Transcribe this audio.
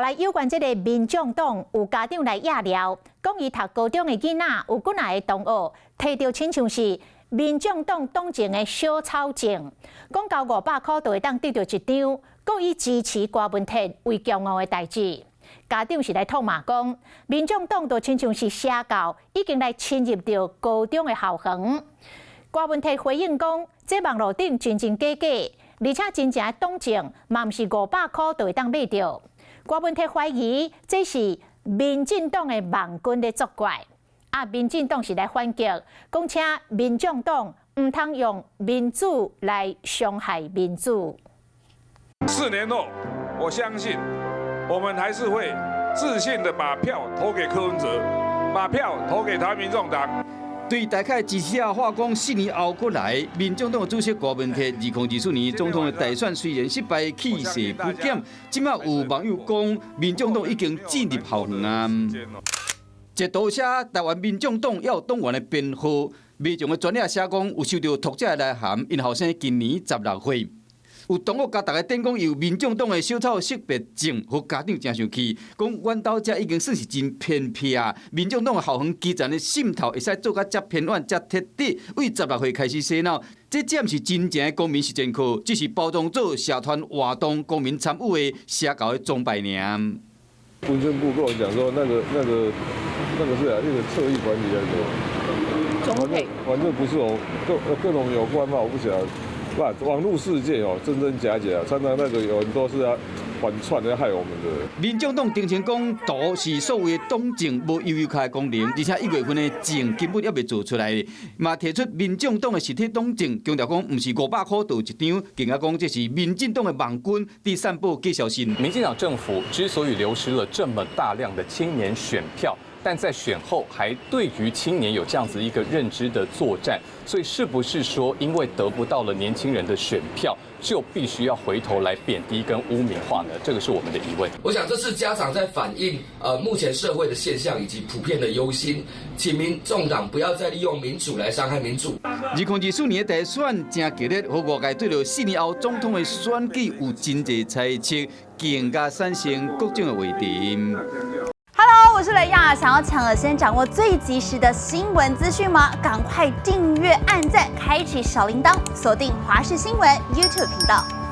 来有关这个民众党有家长来压聊，讲伊读高中的囡仔有几来个同学摕到亲像是民众党党前的小草证，讲交500块就会当得到一张，故意支持郭文铁为骄傲的代志。家长是来痛骂讲，民众党就亲像是邪教，已经来侵入到高中的校园。郭文铁回应讲，这网络顶真真假假，而且真正的党证嘛毋是500块就会当买到。郭文铁怀疑这是民进党的网军在作怪，民进党是来反击，讲请民众党唔通用民主来伤害民主。4年后，我相信我们还是会自信的把票投给柯文哲，把票投给台湾民众党。对大概支持者话讲，4年后过来，民众党主席郭文铁2024年总统的大选虽然失败，气势不减，即马有网友讲，民众党已经进入校园啊。一度写台湾民众党要有党员的编号，民众的专业写讲有收到读者的来函，因后生今年16岁。有同学甲大家点讲，有民众党的小草识别证，互家长真生气。讲阮兜遮已经算是真偏僻啊！民众党的校园基层的渗透会使做甲遮偏远、遮彻底，为16岁开始洗脑，这毋是真正的公民实践课，只是包装做社团活动、公民参与的邪教的装摆尔。文宣部跟我讲说，那个是那个侧翼管理那个，反正不是各种有关嘛，我不晓得。网络世界哦，真真假假，常常那个有很多是要反串来害我们的。民众党定前讲，都是所谓的党证无悠悠卡的功能，而且1月份的证根本还未做出来，嘛提出民众党的实体党证，强调讲唔是500块就一张，更加讲这是民进党的网军在散布假消息。民进党政府之所以流失了这么大量的青年选票，但在选后还对于青年有这样子一个认知的作战，所以是不是说因为得不到了年轻人的选票，就必须要回头来贬低跟污名化呢？这个是我们的疑问。我想这是家长在反映目前社会的现象以及普遍的忧心，请民众党不要再利用民主来伤害民主。2024年的大选真激烈，和外界对着4年后总统的选举有真侪猜测，更加产生各种的话题。Hello， 我是雷亚，想要抢了先掌握最及时的新闻资讯吗？赶快订阅、按赞、开启小铃铛，锁定华视新闻 YouTube 频道。